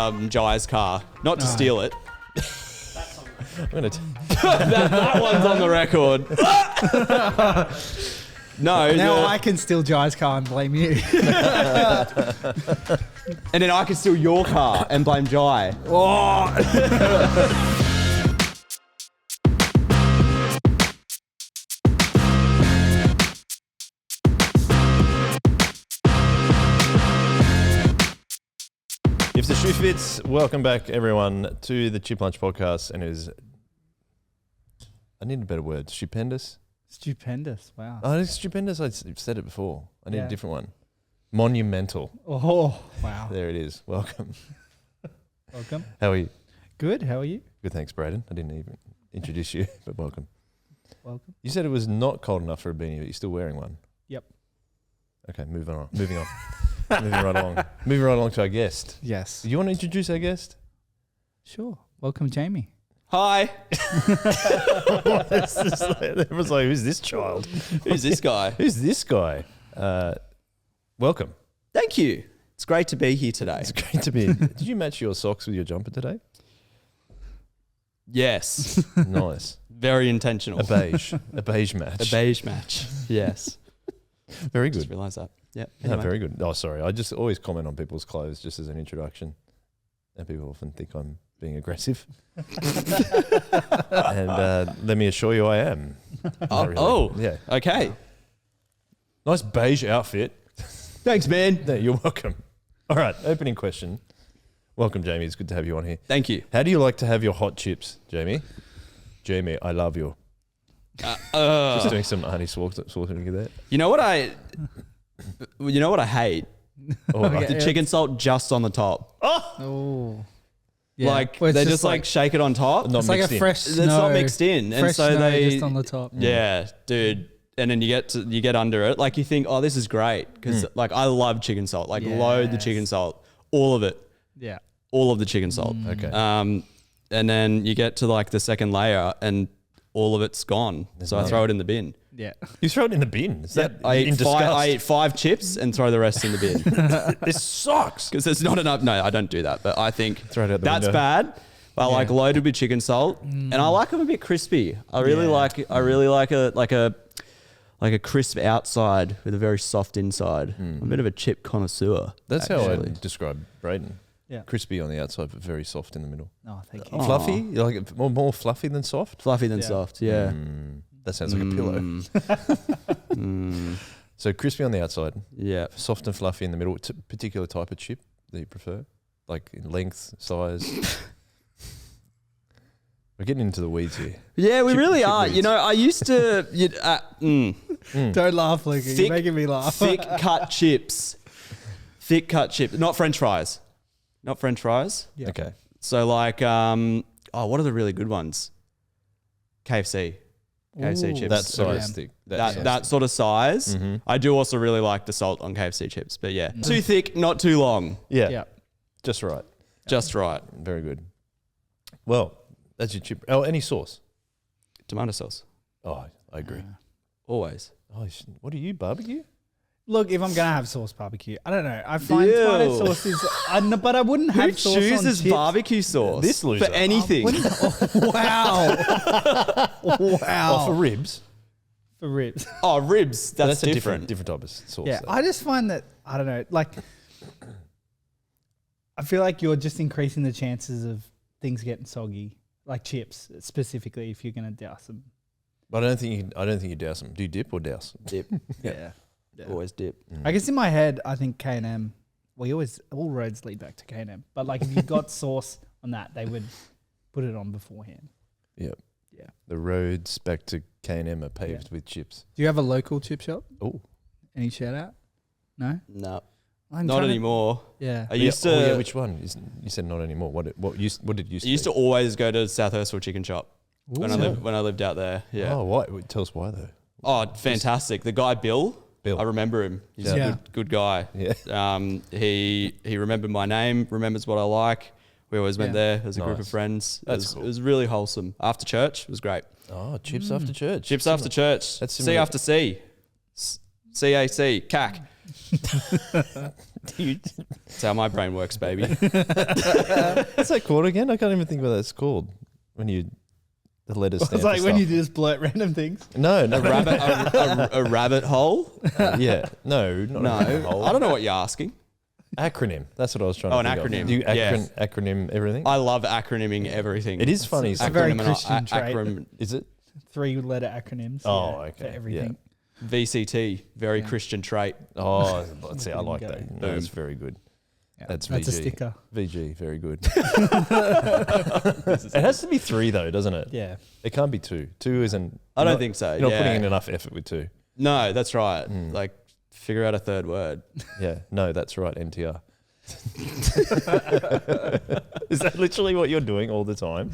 J.A.M.I.E car, not to steal it. I'm gonna that one's on the record. No. Now I can steal J.A.M.I's car and blame you. And then I can steal your car and blame Jai. Oh. If the shoe fits, welcome back everyone to the Chip Lunch podcast, and it is, I need a better word, stupendous. Stupendous, wow. Oh, it's stupendous. I've said it before. I need Yeah. a different one. Monumental. Oh, wow. There it is. Welcome. Welcome. How are you? Good, how are you? Good, thanks, Braden. I didn't even introduce you, but welcome. Welcome. You said it was not cold enough for a beanie, but you're still wearing one. Yep. Okay, moving on. Moving right along. Moving right along to our guest. Yes. Do you want to introduce our guest? Sure. Welcome, Jamie. Hi. Everyone's like, who's this child? Who's this guy? Who's this guy? Welcome. Thank you. It's great to be here today. It's great to be. Did you match your socks with your jumper today? Yes. Nice. Very intentional. A beige match. A beige match. Yes. Very Just good. realised that. Yeah. No, Anyway. very good. Oh, sorry. I just always comment on people's clothes just as an introduction, and people often think I'm being aggressive. And let me assure you, I am. Not really. Yeah. Okay. Nice beige outfit. Thanks, man. No, you're welcome. All right. Opening question. Welcome, Jamie. It's good to have you on here. Thank you. How do you like to have your hot chips, Jamie? Jamie, I love you. Just doing some Arnie Schwarzenegger there. You know what I hate? Oh, Okay. The chicken salt just on the top. Oh. Yeah. Like Well, it's they just like shake it on top. Not it's like mixed a in. fresh It's snow. not mixed in, and Fresh so snow they just on the top. Yeah, dude. And then you get under it. Like you think, oh, this is great because like I love chicken salt. Like load the Yes. chicken salt, all of it, Yeah. all of the chicken salt. Okay. And then you get to like the second layer and all of it's gone. So I throw it in the bin. Yeah. You throw it in the bin. Is that I in eat, disgust? I eat 5 chips and throw the rest in the bin This sucks. because there's not enough. No, I don't do that. But I think Throw it out the that's window. bad. But I like loaded with chicken salt, and I like them a bit crispy. I really like a crisp outside with a very soft inside. I'm a bit of a chip connoisseur. That's how I actually. describe Braden. Yeah. Crispy on the outside, but very soft in the middle. Oh, thank you. Oh. Fluffy? You like it more fluffy than soft? Fluffy than Yeah. soft. Yeah. That sounds like a pillow. So crispy on the outside, Yeah. soft and fluffy in the middle. Particular type of chip that you prefer? Like in length, size? We're getting into the weeds here. Yeah, we Chip- really chip are. weeds. You know, I used to Don't laugh, Luke. You're Thick- making me laugh. thick cut chips. Thick cut chips, not French fries. Not French fries. Yeah. Okay. So like, what are the really good ones? KFC. KFC Ooh. chips. That size Yeah. thick. That sort of size. I do also really like the salt on KFC chips, but yeah, too thick, not too long, Yeah. Yeah. Just right. just right. Very good. Well, that's your chip. Oh, any sauce? Tomato sauce, Oh, I agree. always. Oh, what are you, barbecue? Look, if I'm gonna have sauce barbecue, I don't know. I find Ew. tomato sauce is, but I wouldn't Who have sauce on chooses chips. barbecue sauce? This loser. for anything. Wow. Oh, for ribs. For ribs. Oh, ribs. That's a different. different type of sauce. Yeah, though. I just find that, I don't know, like, I feel like you're just increasing the chances of things getting soggy, like chips specifically, if you're going to douse them. But I don't think you douse them. Do you dip or douse? Dip. Yeah. Always dip. I guess in my head, I think K&M, all roads lead back to K&M. But like if you got sauce on that, they would put it on beforehand. Yep. Yeah. The roads back to K&M are paved with chips. Do you have a local chip shop? Oh, Any shout out? No? No, I'm not trying to- anymore. Yeah. I used to. yeah. Which one? You said not anymore. What did you used I used to always go to South Hurstville Chicken Shop when Ooh. I lived out there. Yeah. Oh, why? Tell us why though. Oh, fantastic! The guy Bill. Bill. I remember him. He's Yeah. a good guy. Yeah. He remembered my name, remembers what I like. We always went there as a group of Nice. friends. That's cool. It was really wholesome. After church, it was great. Oh, chips after church. Chips after church. That's C similar. after C. CAC. That's how my brain works, baby. What's that called again? I can't even think what that's called. When you the letters stand It's like for when stuff. you just blurt random things. No, A rabbit hole? yeah, no, not No, a rabbit hole. I don't know what you're asking. Acronym. That's what I was trying Oh, to an think acronym. of. Do you Yes. acronym everything? I love acronyming everything. It is funny. It's a very Acronym- Christian trait. Is it? 3-letter acronyms. Oh, yeah, okay, For everything. VCT, very Yeah. Christian trait. Oh, let's see. I like Go. that. No, that's very good. Yeah. That's That's a VG. sticker. VG, very good. It has to be 3 though, doesn't it? Yeah. It can't be 2. 2 isn't. I don't not- think so. You're not yeah. putting in enough effort with 2. No, that's right. Mm. Like, figure out a third word. Yeah. No, that's right. NTR. Is that literally what you're doing all the time?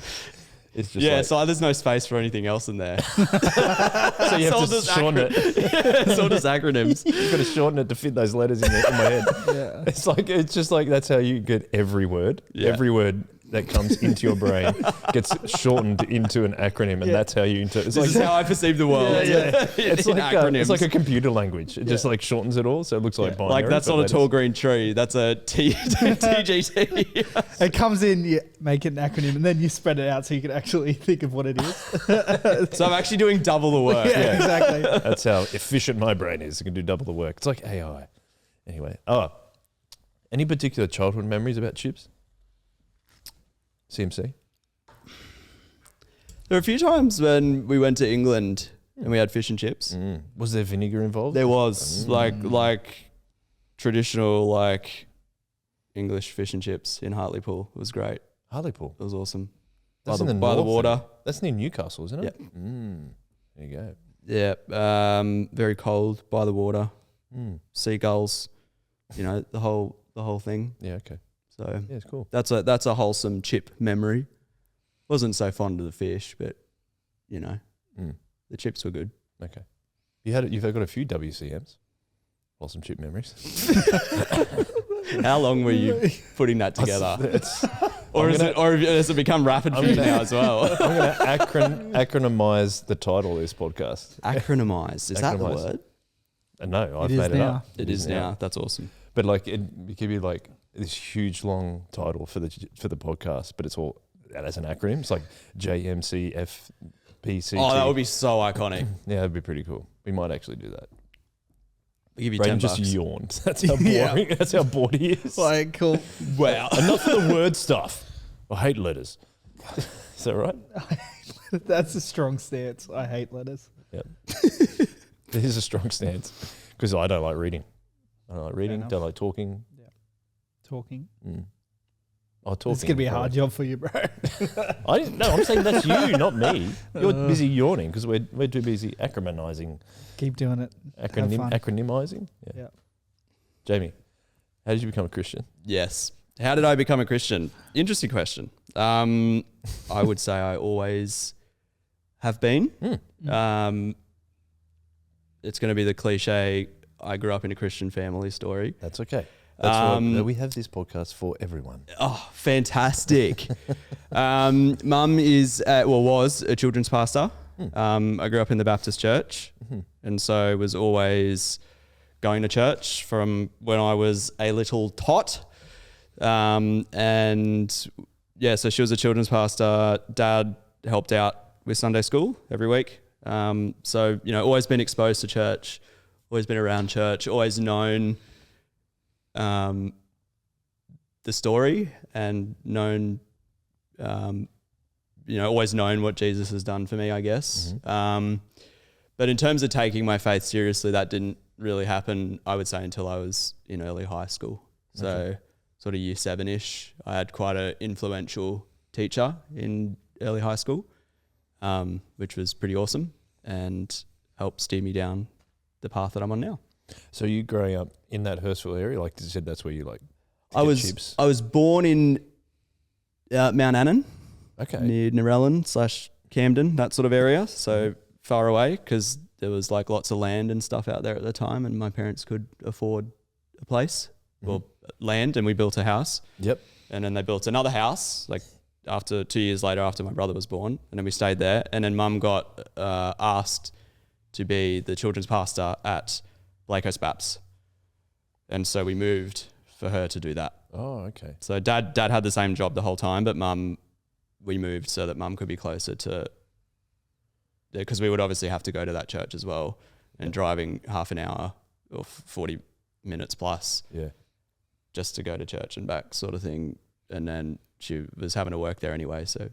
It's just Yeah, like, so there's no space for anything else in there. so you have all to just shorten it. It's all just acronyms. You've got to shorten it to fit those letters in my head. Yeah. It's just like that's how you get every word. Yeah. Every word that comes into your brain gets shortened into an acronym, and that's how you it's This like is how I perceive the world. it's In like acronyms. it's like a computer language. It just like shortens it all, so it looks like binary. Like, that's but not a letters. tall green tree. That's a TGT. It comes in, you make it an acronym, and then you spread it out so you can actually think of what it is. So I'm actually doing double the work. Yeah, exactly. That's how efficient my brain is. It can do double the work. It's like AI. Anyway, any particular childhood memories about chips? CMC? There were a few times when we went to England and we had fish and chips. Was there vinegar involved? There was like traditional like English fish and chips in Hartlepool. It was great. Hartlepool. It was awesome. That's by in the by the north, water. That's near Newcastle, isn't it? Yep. There you go. Yeah. Very cold by the water. Seagulls. You know, the whole thing. Yeah, okay. So Yeah, it's cool. that's a wholesome chip memory. Wasn't so fond of the fish, but you know, the chips were good. Okay. You've got a few WCMs. Awesome chip memories. How long were you putting that together? Or has it become rapid food now as well? I'm going to acronymize the title of this podcast. Acronymize. Is that the Acronymise. word? No, I've is made it now. up. It is now. That's awesome. But like it could be like this huge long title for the podcast, but it's all as an acronym. It's like JMCFPC. Oh, that would be so iconic. Yeah, that'd be pretty cool. We might actually do that. I'll give you Brayden 10 just bucks. yawned. That's how Yeah. boring. That's how bored he is. Like, cool. Wow. Enough of the word stuff. I hate letters. Is that right? That's a strong stance. I hate letters. Yeah. It is a strong stance because I don't like reading. I don't like reading. enough. Don't like talking. Talking. Oh, talking. It's going to be a hard job for you, bro. I'm saying that's you, not me. You're busy yawning because we're too busy acronymizing. Keep doing it. Have fun. Acronymizing. Yeah. Jamie, how did you become a Christian? Yes. How did I become a Christian? Interesting question. I would say I always have been. It's going to be the cliche, I grew up in a Christian family story. That's okay. That's what we have this podcast for everyone. Oh, fantastic. Mum was a children's pastor. I grew up in the Baptist church and so was always going to church from when I was a little tot. And yeah, so she was a children's pastor. Dad helped out with Sunday school every week. So, you know, always been exposed to church, always been around church, always known the story and known, always known what Jesus has done for me, I guess. But in terms of taking my faith seriously, that didn't really happen, I would say, until I was in early high school. So sort of year 7-ish, I had quite an influential teacher in early high school, which was pretty awesome and helped steer me down the path that I'm on now. So you growing up in that Hurstville area, like you said, that's where you like I was born in Mount Annan, near Narellan / Camden, that sort of area. So far away because there was like lots of land and stuff out there at the time, and my parents could afford a place or land, and we built a house. Yep. And then they built another house like after 2 years later after my brother was born, and then we stayed there. And then Mum got asked to be the children's pastor at Blake Coast Baps. And so we moved for her to do that. Oh, okay. So dad had the same job the whole time, but we moved so that mum could be closer to, because we would obviously have to go to that church as well, and driving half an hour or 40 minutes plus just to go to church and back sort of thing. And then she was having to work there anyway, so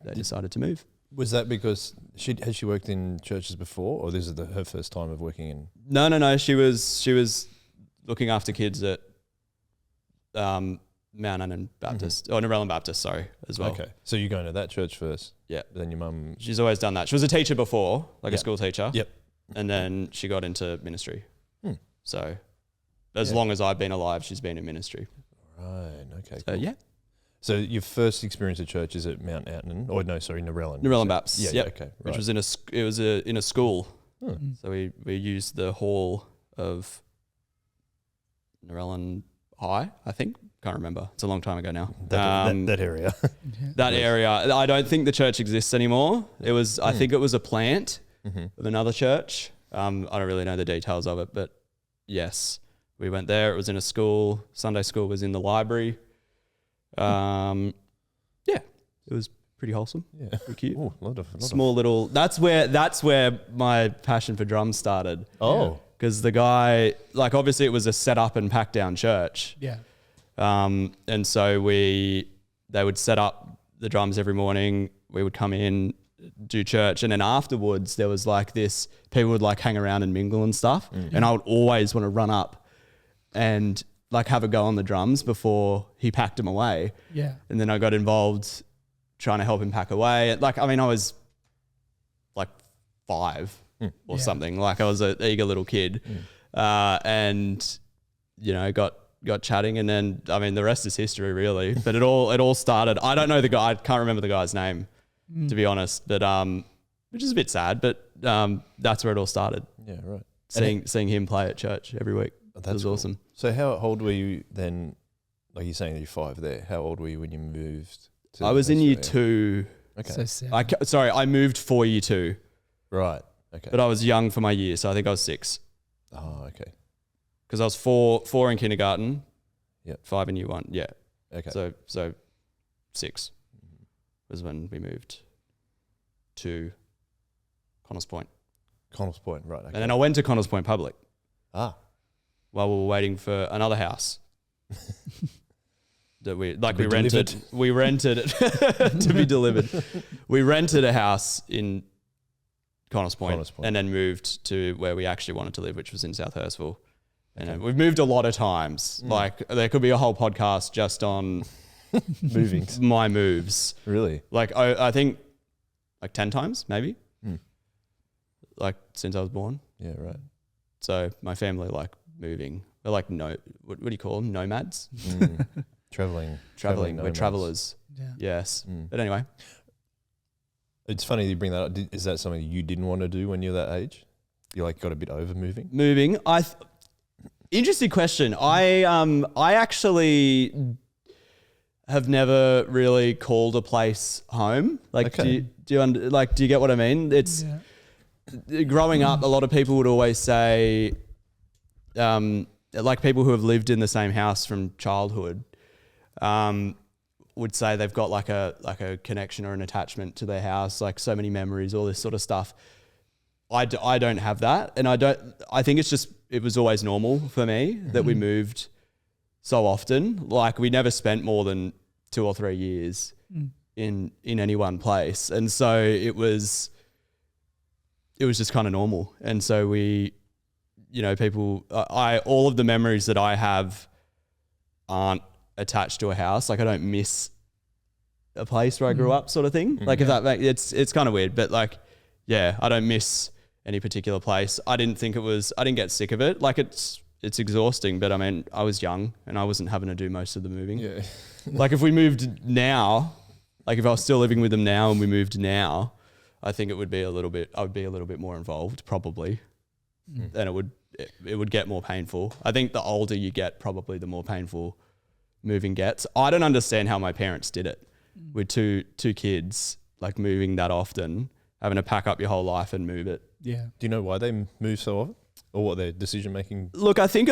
they decided to move. Was that because had she worked in churches before, or this is her first time of working in? No. She was looking after kids at Mount Annan Baptist, or Narellan Baptist, sorry, as well. Okay, so you're going to that church first. Yeah. Then your mum. She's always done that. She was a teacher before, like a school teacher. Yep. And then she got into ministry. So as long as I've been alive, she's been in ministry. Right. Okay. So cool. yeah. So your first experience at church is at Mount Annan, or no, sorry, Narellan. Narellan Baptist. Yeah. Yep. Okay. Right. Which was in a school. So we used the hall of Narellan High, I think. Can't remember. It's a long time ago now. That area. That area. I don't think the church exists anymore. It was. I think it was a plant of another church. I don't really know the details of it, but yes, we went there. It was in a school. Sunday school was in the library. Yeah, it was pretty wholesome. Yeah. Pretty cute. Ooh, Small little. That's where my passion for drums started. Oh. Because the guy, like, obviously it was a set up and pack down church. Yeah. And so they would set up the drums every morning. We would come in, do church, and then afterwards there was like this, people would like hang around and mingle and stuff. And I would always want to run up and like have a go on the drums before he packed them away. Yeah. And then I got involved trying to help him pack away. Like, I mean, I was like 5 or something. Like I was an eager little kid. And, you know, got chatting, and then, I mean, the rest is history really, but it all started. I don't know the guy. I can't remember the guy's name to be honest, but, which is a bit sad, but, that's where it all started. Yeah. Right. Seeing him play at church every week. That was cool. awesome. So how old were you then? Like you're saying that you're 5 there. How old were you when you moved? I was in year 2. Okay. So sad. Sorry, I moved for year 2. Right. Okay. But I was young for my year, so I think I was 6. Oh, okay. Because I was 4 in kindergarten. Yep. 5 in year 1. Yeah. Okay. So 6 was when we moved to Connors Point. Connors Point, right. Okay. And then I went to Connors Point Public while we were waiting for another house that we rented. We rented it to be delivered. We rented a house in Connors Point and then moved to where we actually wanted to live, which was in South Hurstville. And we've moved a lot of times. Like there could be a whole podcast just on moving my moves. Really? Like I think like 10 times maybe. Like since I was born. Yeah, right. So my family like moving. We're like what do you call them? Nomads? Traveling. We're travelers. Yeah. Yes. But anyway. It's funny you bring that up. Is that something you didn't want to do when you're that age? You like got a bit over moving? Moving. Interesting question. I actually have never really called a place home. Like, Okay. do you get what I mean? It's growing up. A lot of people would always say, like people who have lived in the same house from childhood, would say they've got like a connection or an attachment to their house, like so many memories, all this sort of stuff. I don't have that, and I think it was always normal for me that we moved so often. Like we never spent more than 2 or 3 years in any one place, and so it was just kind of normal. And so we, you know, all of the memories that I have aren't attached to a house. Like I don't miss a place where I grew up, sort of thing. Like if that it's kind of weird, but like, yeah, I don't miss any particular place. I didn't get sick of it. Like it's exhausting, but I mean, I was young and I wasn't having to do most of the moving. Yeah. Like if we moved now, like if I was still living with them now and we moved now, I think I would be a little bit more involved probably. And it would get more painful. I think the older you get, probably the more painful moving gets. I don't understand how my parents did it with two kids, like moving that often, having to pack up your whole life and move it. Yeah. Do you know why they move so often? or what their decision making? Look, I think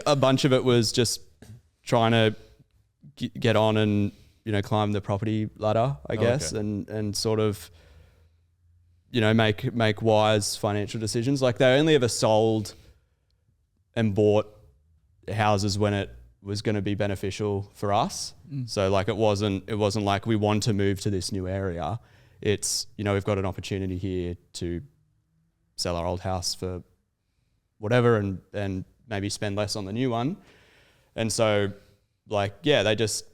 a bunch of it was just trying to get on and climb the property ladder, I guess, and sort of make wise financial decisions. Like they only ever sold and bought houses when it was going to be beneficial for us. So like it wasn't like we want to move to this new area. It's we've got an opportunity here to sell our old house for whatever and maybe spend less on the new one. And so like they just,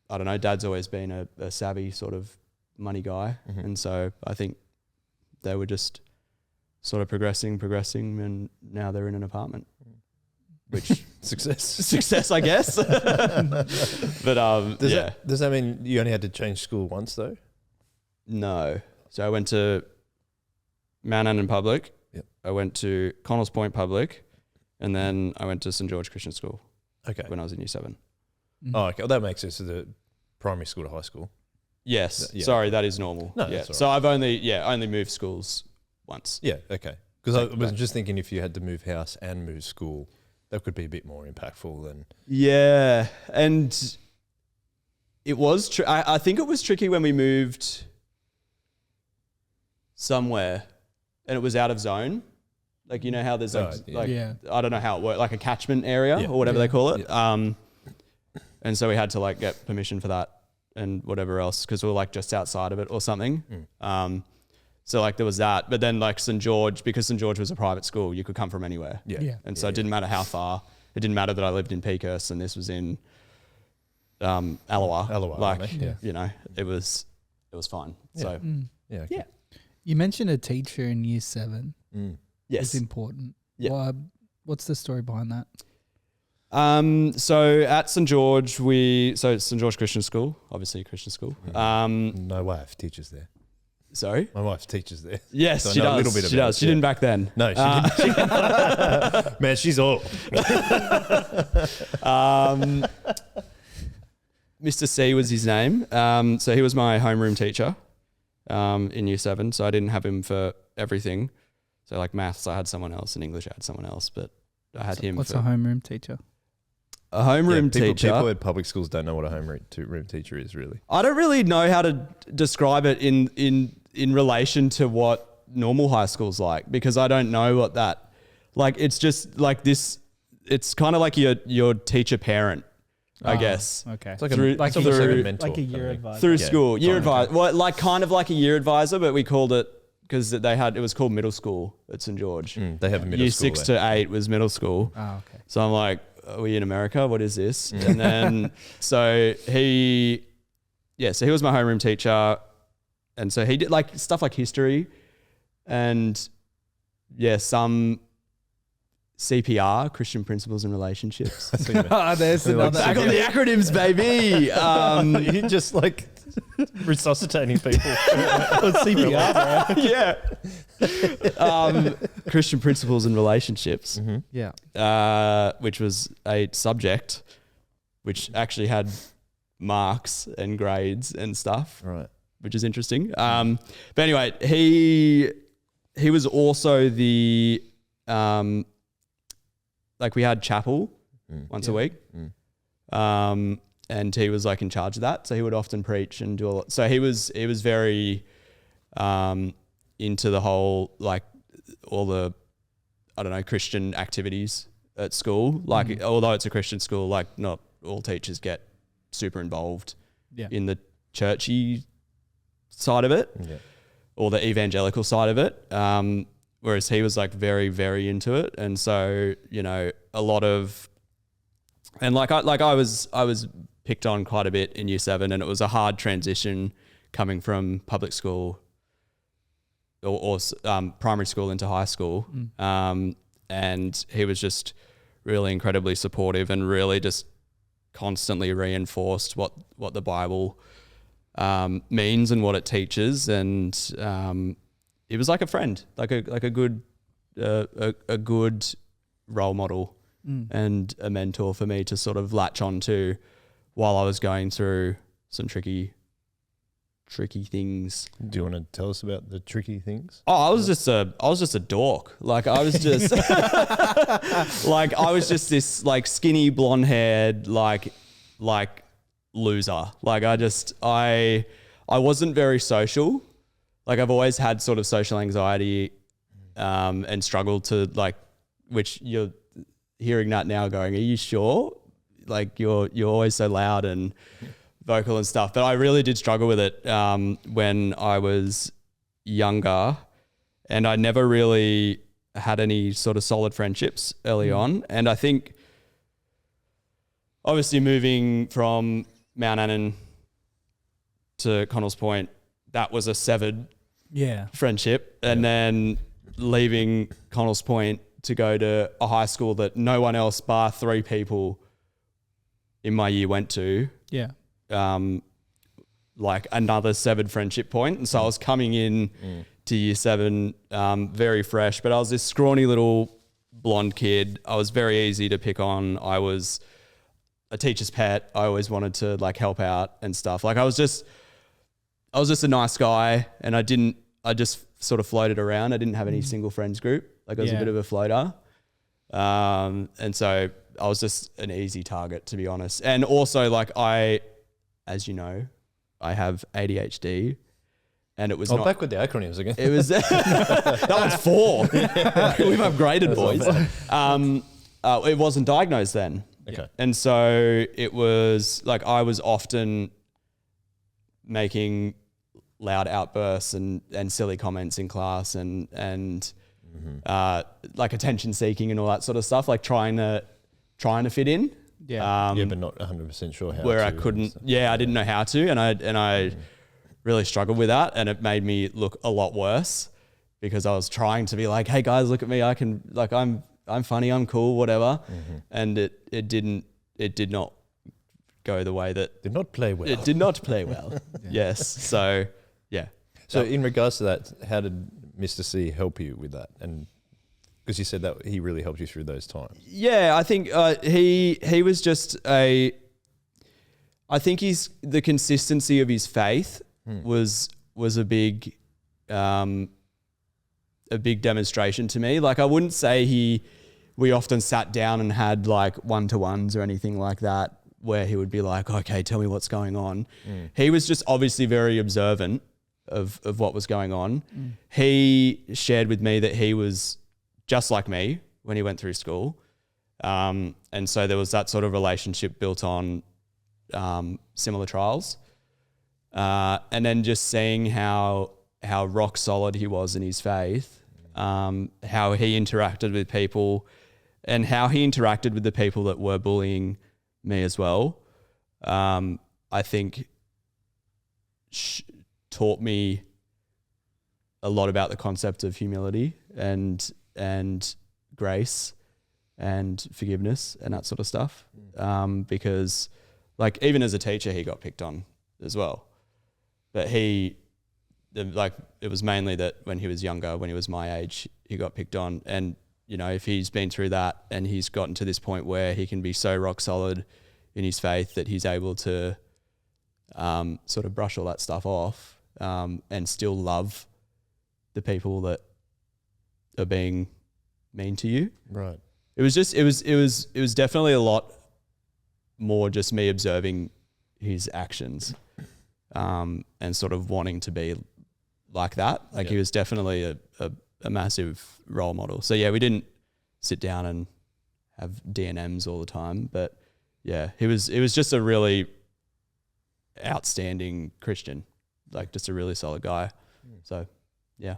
I don't know, Dad's always been a savvy sort of money guy. And so I think they were just sort of progressing and now they're in an apartment. Which success, I guess. But does that mean you only had to change school once though? No. So I went to Mount Annan Public. Yep. I went to Connells Point Public, and then I went to St George Christian School. Okay. When I was in Year 7. Oh, okay. Well, that makes sense. So the primary school to high school. Yes. Sorry, that is normal. No, yeah. that's all right. So I've only moved schools once. Yeah. Okay. Because I was just thinking if you had to move house and move school, that could be a bit more impactful than. Yeah, and it was. I think it was tricky when we moved somewhere, and it was out of zone. Like how there's I don't know how it works, like a catchment area or whatever they call it. Yeah. And so we had to like get permission for that and whatever else because we were like just outside of it or something. So like there was that, but then like St George, because St George was a private school, you could come from anywhere. And so it didn't matter how far. It didn't matter that I lived in Peakhurst and this was in Allawa. Like it was fine. So yeah. You mentioned a teacher in Year 7. Yes, it's important. Yeah. What's the story behind that? So at St George, it's St George Christian School, obviously a Christian school. My wife teaches there. Sorry? My wife teaches there. Yes, so she does. A little bit she does. She didn't back then. No, she didn't. Man, she's all. Mr. C was his name. So he was my homeroom teacher in Year 7. So I didn't have him for everything. So like maths, I had someone else, and English, I had someone else, but I had him. What's a homeroom teacher? A homeroom teacher. People at public schools don't know what a homeroom teacher is really. I don't really know how to describe it in relation to what normal high school's like, because I don't know what that, like, it's just like this, it's kind of like your teacher parent, I guess. Okay. It's like a mentor. Like a year advisor. Through school. Year advisor. Well, like kind of like a year advisor, but we called it, because it was called middle school at St George. They have a middle Year school. Year 6 to 8 was middle school. Oh, okay. So I'm like, are we in America? What is this? And then, so he was my homeroom teacher. And so he did like stuff like history and some CPR, Christian Principles and Relationships. There's another. Back on the acronyms, baby. You're just like resuscitating people. CPR, yeah. Christian Principles and Relationships. Mm-hmm. Yeah. Which was a subject which actually had marks and grades and stuff. Right. Which is interesting. But anyway, he was also the like we had chapel once a week. And he was like in charge of that. So he would often preach and do a lot. So he was very into the whole, like all the, I don't know, Christian activities at school. Like, although it's a Christian school, like not all teachers get super involved in the churchy side of it or the evangelical side of it. Whereas he was like very, very into it. And so, a lot of, and I was picked on quite a bit in Year 7, and it was a hard transition coming from public school or primary school into high school. And he was just really incredibly supportive and really just constantly reinforced what the Bible means and what it teaches. And it was like a friend, like a good role model and a mentor for me to sort of latch on to while I was going through some tricky tricky things. Do you want to tell us about the tricky things? Oh, I was just a dork. Like I was just like I was just this like skinny blonde haired like loser. Like I wasn't very social. Like I've always had sort of social anxiety and struggled to like, which you're hearing that now going, are you sure? Like you're always so loud and vocal and stuff. But I really did struggle with it when I was younger, and I never really had any sort of solid friendships early on. And I think obviously moving from Mount Annan to Connells Point, that was a severed friendship. And then leaving Connells Point to go to a high school that no one else bar 3 people in my year went to. Yeah. Like another severed friendship point. And so I was coming in to year 7 very fresh, but I was this scrawny little blonde kid. I was very easy to pick on. I was a teacher's pet. I always wanted to like help out and stuff. Like I was just a nice guy, and I just sort of floated around. I didn't have any single friends group. Like I was a bit of a floater. And so I was just an easy target, to be honest. And also like as you know, I have ADHD, and it was not back with the acronyms again. It was that was 4. We've upgraded, boys. It wasn't diagnosed then. Okay. And so it was like I was often making loud outbursts and silly comments in class and like attention seeking and all that sort of stuff, like trying to fit in. Yeah. But not 100% sure how. Where I couldn't. I didn't know how to, and I really struggled with that, and it made me look a lot worse because I was trying to be like, hey guys, look at me, I can, like I'm funny, I'm cool, whatever, and it did not go the way that did not play well. It did not play well. Yes. So yeah. So in regards to that, how did Mr. C help you with that? And because you said that he really helped you through those times. Yeah, I think he was just I think the consistency of his faith was a big demonstration to me. Like I wouldn't say we often sat down and had like one-to-ones or anything like that where he would be like, okay, tell me what's going on. He was just obviously very observant of what was going on. He shared with me that he was just like me when he went through school. And so there was that sort of relationship built on similar trials. And then just seeing how rock solid he was in his faith, how he interacted with people and how he interacted with the people that were bullying me as well, I think taught me a lot about the concept of humility and grace and forgiveness and that sort of stuff. Because like even as a teacher, he got picked on as well. But it was mainly that when he was younger, when he was my age, he got picked on. And, you know, if he's been through that and he's gotten to this point where he can be so rock solid in his faith that he's able to sort of brush all that stuff off and still love the people that are being mean to you. Right. It was definitely a lot more just me observing his actions and sort of wanting to be like that. Like he was definitely a massive role model. So yeah, we didn't sit down and have D&Ms all the time, but yeah, he was just a really outstanding Christian, like just a really solid guy. So yeah.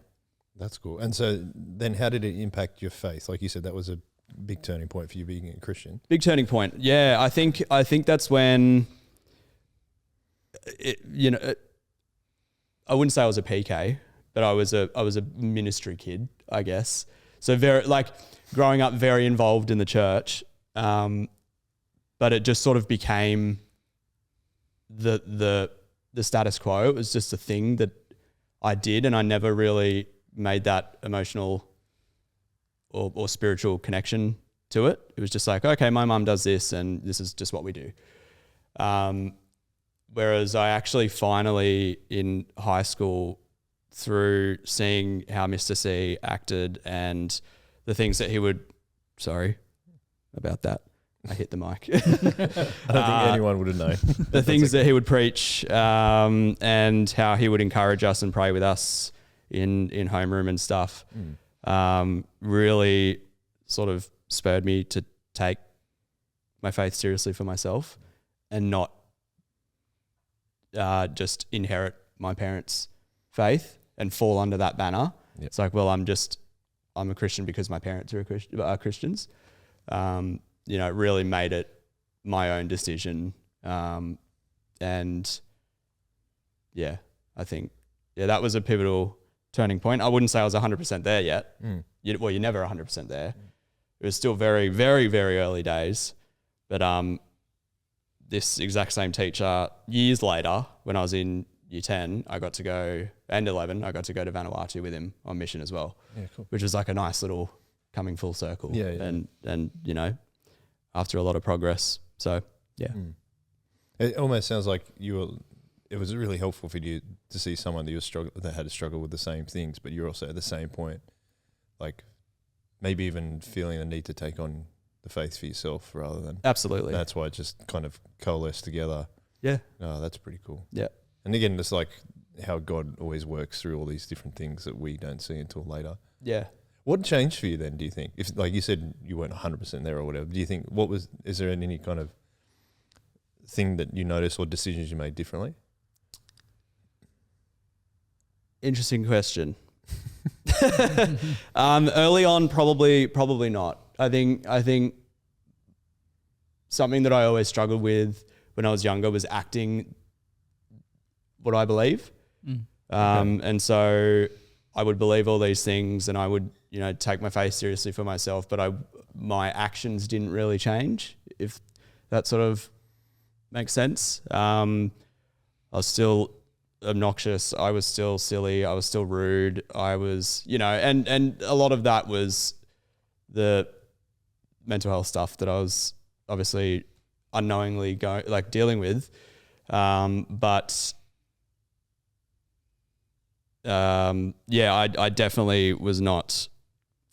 That's cool. And so then how did it impact your faith? Like you said, that was a big turning point for you being a Christian. Big turning point. Yeah. I think that's when, I wouldn't say I was a PK, but I was a ministry kid, I guess. So very like growing up very involved in the church. But it just sort of became the status quo. It was just a thing that I did, and I never really made that emotional or spiritual connection to it. It was just like, okay, my mum does this and this is just what we do. Whereas I actually finally in high school, through seeing how Mr. C acted and the things that he would, sorry about that. I hit the mic. I don't think anyone would have known. The things that he would preach and how he would encourage us and pray with us in homeroom and stuff really sort of spurred me to take my faith seriously for myself and not just inherit my parents' faith and fall under that banner. Yep. It's like, well, I'm a Christian because my parents are Christians. You know, it really made it my own decision. And yeah, I think, that was a pivotal turning point. I wouldn't say I was 100% there yet. You're never 100% there. It was still very, very, very early days. But this exact same teacher, years later, when I was in year 10, I got to go, and 11, I got to go to Vanuatu with him on mission as well. Yeah, cool. Which was like a nice little coming full circle. Yeah. And you know, after a lot of progress. So, yeah. It almost sounds like it was really helpful for you to see someone that had to struggle with the same things, but you're also at the same point, like maybe even feeling the need to take on the faith for yourself rather than. Absolutely. That's why it just kind of coalesced together. Yeah. Oh, that's pretty cool. Yeah. And again, it's like how God always works through all these different things that we don't see until later. Yeah. What changed for you then, do you think? If, like you said, you weren't 100% there or whatever, do you think, is there any kind of thing that you noticed or decisions you made differently? Interesting question. Early on, probably not. I think something that I always struggled with when I was younger was acting what I believe. And so I would believe all these things and I would, you know, take my faith seriously for myself, but my actions didn't really change, if that sort of makes sense. I was still obnoxious. I was still silly. I was still rude. I was, you know, and a lot of that was the mental health stuff that I was obviously unknowingly dealing with. But I definitely was not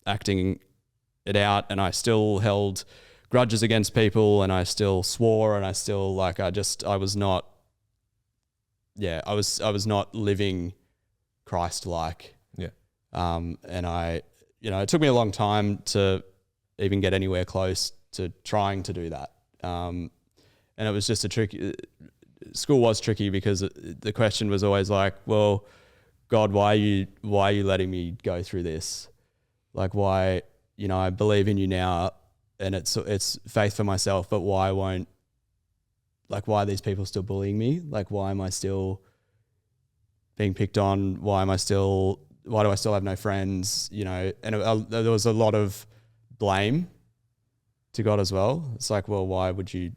acting it out, and I still held grudges against people, and I still swore, and I still I was not living Christ-like. Yeah. And it took me a long time to even get anywhere close to trying to do that. And it was just school was tricky because the question was always like, well, God, why are you letting me go through this? Like, why, you know, I believe in you now and it's faith for myself, but why are these people still bullying me? Like, why am I still being picked on? Why do I still have no friends? You know, and there was a lot of blame to God as well. It's like, well, why would you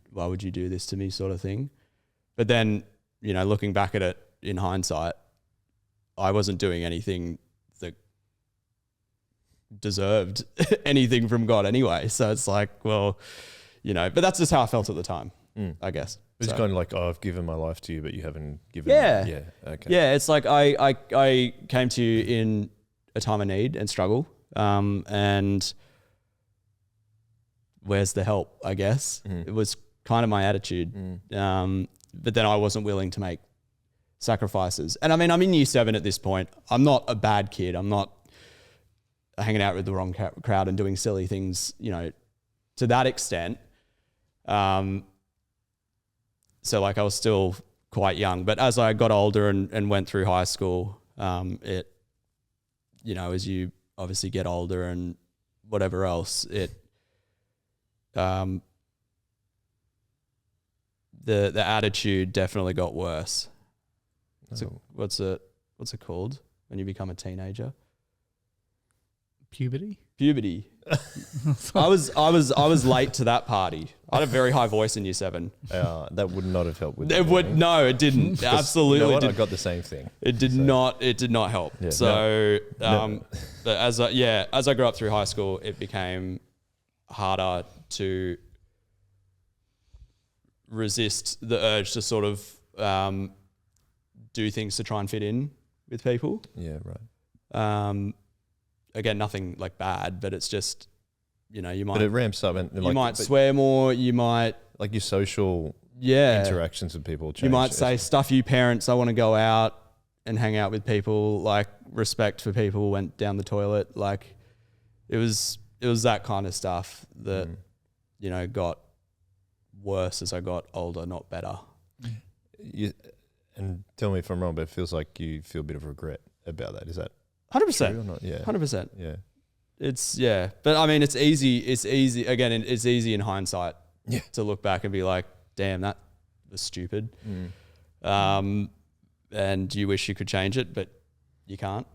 do this to me, sort of thing? But then, you know, looking back at it in hindsight, I wasn't doing anything that deserved anything from God anyway. So it's like, well, you know, but that's just how I felt at the time, I guess. It's kind of like, oh, I've given my life to you, but you haven't given. Yeah. Yeah. Okay. Yeah. It's like I came to you in a time of need and struggle. And where's the help, I guess. It was kind of my attitude. But then I wasn't willing to make sacrifices. And I mean, I'm in year 7 at this point. I'm not a bad kid. I'm not hanging out with the wrong crowd and doing silly things, you know, to that extent. So like I was still quite young, but as I got older and went through high school, it, you know, as you obviously get older and whatever else, the attitude definitely got worse. What's it called when you become a teenager? Puberty. I was late to that party. I had a very high voice in year 7. That would not have helped with No, it didn't. Absolutely. You know what? I got the same thing. It did not help. Yeah. So, but as I grew up through high school, it became harder to resist the urge to sort of do things to try and fit in with people. Yeah, right. Again, nothing like bad, but it's just, you know, you might. But it ramps up, and you might swear more. You might like your social interactions with people change. You might say stuff you parents. I want to go out and hang out with people. Like respect for people went down the toilet. Like it was that kind of stuff that you know got worse as I got older, not better. And tell me if I'm wrong, but it feels like you feel a bit of regret about that. Is that 100%? or not? Yeah, 100%. Yeah, it's but I mean, it's easy. It's easy again. It's easy in hindsight. Yeah. To look back and be like, damn, that was stupid. And you wish you could change it, but you can't.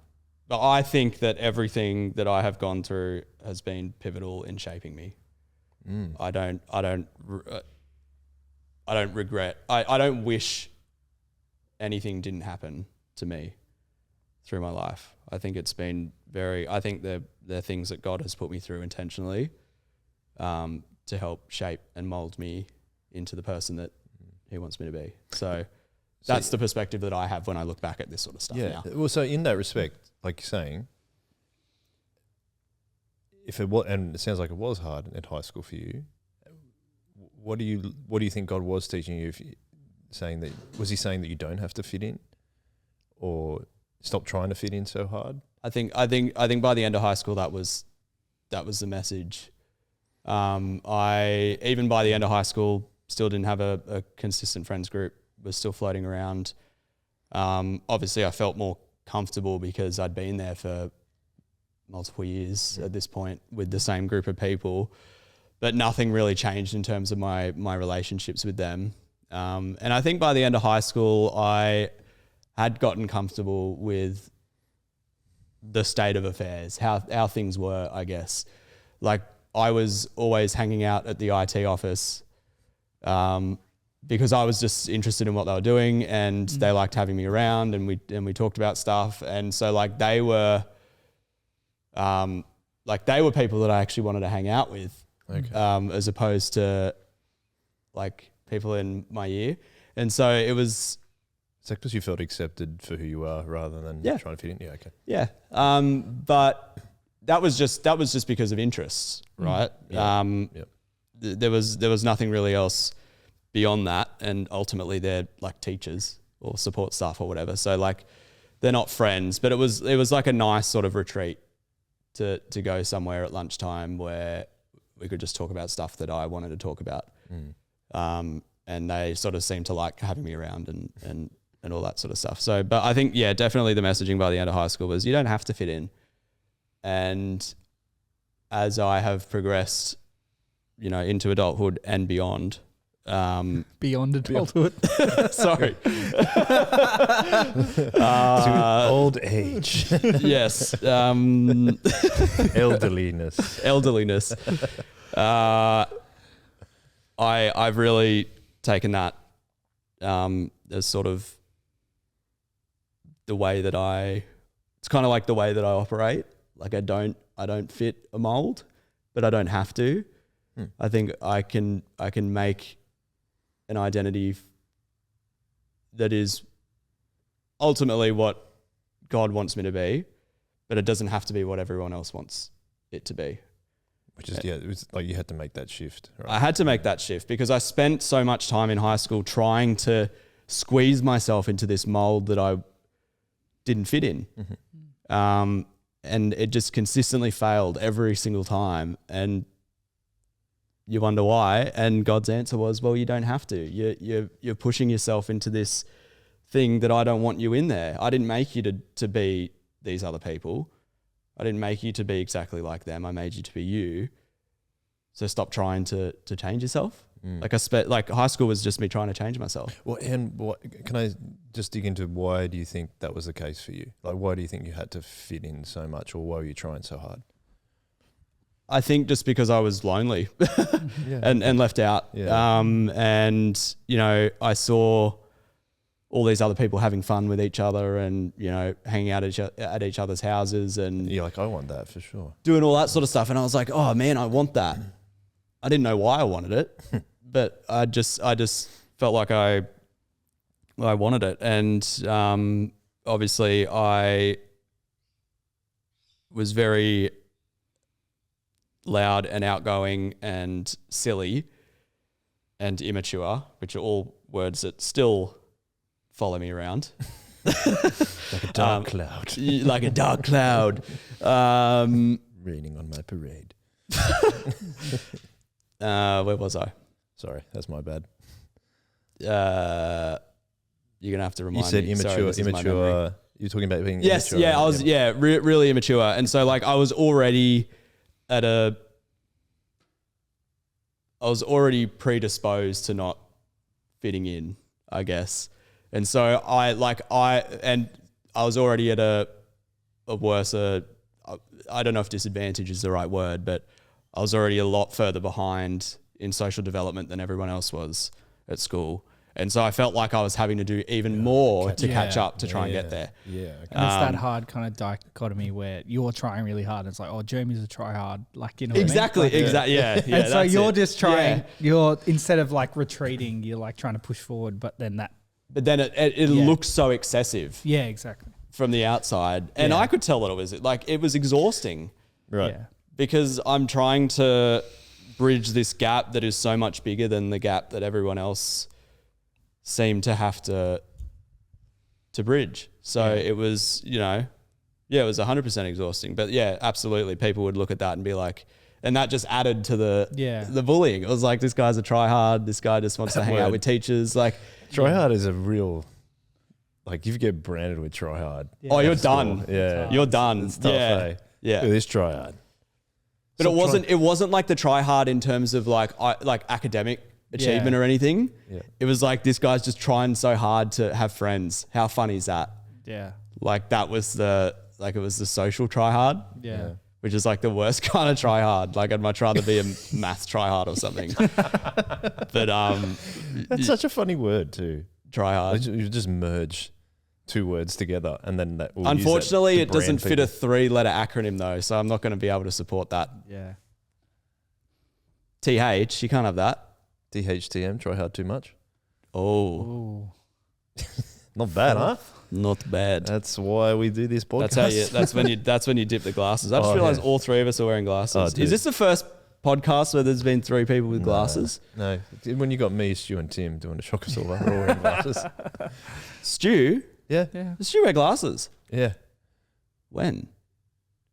But I think that everything that I have gone through has been pivotal in shaping me. I don't regret. I don't wish anything didn't happen to me through my life. I think it's been I think they're things that God has put me through intentionally to help shape and mold me into the person that He wants me to be. So that's the perspective that I have when I look back at this sort of stuff now. Well, so in that respect, like you're saying, if it was, and it sounds like it was hard at high school for you, what do you think God was teaching you? Was He saying that you don't have to fit in, or stop trying to fit in so hard? I think by the end of high school that was the message. I even by the end of high school still didn't have a consistent friends group. Was still floating around. Obviously, I felt more comfortable because I'd been there for multiple years at this point with the same group of people, but nothing really changed in terms of my relationships with them. And I think by the end of high school, I had gotten comfortable with the state of affairs, how things were, I guess. Like I was always hanging out at the IT office because I was just interested in what they were doing, and they liked having me around, and we talked about stuff. And so like they were people that I actually wanted to hang out with, as opposed to like people in my year. And so it was. It's like because you felt accepted for who you are rather than trying to fit in. Yeah, okay. Yeah, but that was just because of interests, right? There was nothing really else beyond that, and ultimately they're like teachers or support staff or whatever. So like they're not friends, but it was like a nice sort of retreat to go somewhere at lunchtime where we could just talk about stuff that I wanted to talk about. And they sort of seemed to like having me around and all that sort of stuff. So, but I think, definitely the messaging by the end of high school was you don't have to fit in. And as I have progressed, into adulthood and beyond, beyond adulthood. Sorry. To old age. Yes. Elderliness. I've really taken that as sort of the way that it's kind of like the way that I operate. Like I don't fit a mold, but I don't have to. I think I can make an identity that is ultimately what God wants me to be, but it doesn't have to be what everyone else wants it to be. Which is, it was like you had to make that shift. Right? I had to make that shift because I spent so much time in high school trying to squeeze myself into this mold that I didn't fit in. And it just consistently failed every single time. And you wonder why, and God's answer was, well, you don't have to. You're pushing yourself into this thing that I don't want you in there. I didn't make you to be these other people. I didn't make you to be exactly like them. I made you to be you. So stop trying to change yourself. Like high school was just me trying to change myself. Well, and can I just dig into why do you think that was the case for you? Like, why do you think you had to fit in so much, or why were you trying so hard? I think just because I was lonely and left out. And, I saw all these other people having fun with each other and, hanging out at each other's houses. And you're like, I want that for sure. Doing all that sort of stuff. And I was like, oh man, I want that. I didn't know why I wanted it, but I just felt like I I wanted it. And obviously I was very loud and outgoing and silly and immature, which are all words that still follow me around. Like a dark cloud. Like a dark cloud. Raining on my parade. Where was I? Sorry, that's my bad. You're gonna have to remind me. You said me. immature. Sorry, immature. You're talking about being yes, immature. yeah, I was really immature, and so like I was already predisposed to not fitting in, I guess, and so I was already at a worse. I don't know if disadvantage is the right word, but I was already a lot further behind in social development than everyone else was at school. And so I felt like I was having to do even more to catch up to try and get there. Yeah. Okay. And it's that hard kind of dichotomy where you're trying really hard. And it's like, oh, Jeremy's a tryhard. Like, you know what Exactly. I mean? Exactly. Yeah. And so you're just trying, Yeah. instead of like retreating, you're like trying to push forward, but then it looks so excessive yeah, exactly. from the outside. And I could tell that it was exhausting. Right. Yeah. Because I'm trying to bridge this gap that is so much bigger than the gap that everyone else seemed to have to bridge. So it was, it was 100% exhausting. But yeah, absolutely. People would look at that and be like, and that just added to the bullying. It was like, this guy's a tryhard. This guy just wants to hang out with teachers. Like, tryhard is a real, like, if you get branded with tryhard. Yeah. oh, you're That's done. cool. Yeah. You're done. It's tough, yeah. Yeah. Look at this tryhard. But it wasn't like the try hard in terms of like academic achievement or anything. Yeah. It was like, this guy's just trying so hard to have friends. How funny is that? Yeah. Like it was the social try hard. Yeah. Which is like the worst kind of try hard. Like I'd much rather be a math try hard or something. But That's such a funny word too. Try hard. You just merge two words together and then that. Unfortunately, it doesn't fit a 3-letter acronym though, so I'm not going to be able to support that. Yeah. TH, you can't have that. DHTM, try hard too much. Oh, Ooh. Not bad, huh? not bad. That's why we do this podcast. That's when you dip the glasses. I just realized all three of us are wearing glasses. Oh, is dude. this the first podcast where there's been 3 people with glasses? No. When you got me, Stu and Tim doing the shock absorber, we're all wearing glasses. Stu? Yeah. Yeah. Does Stu wear glasses? Yeah. When?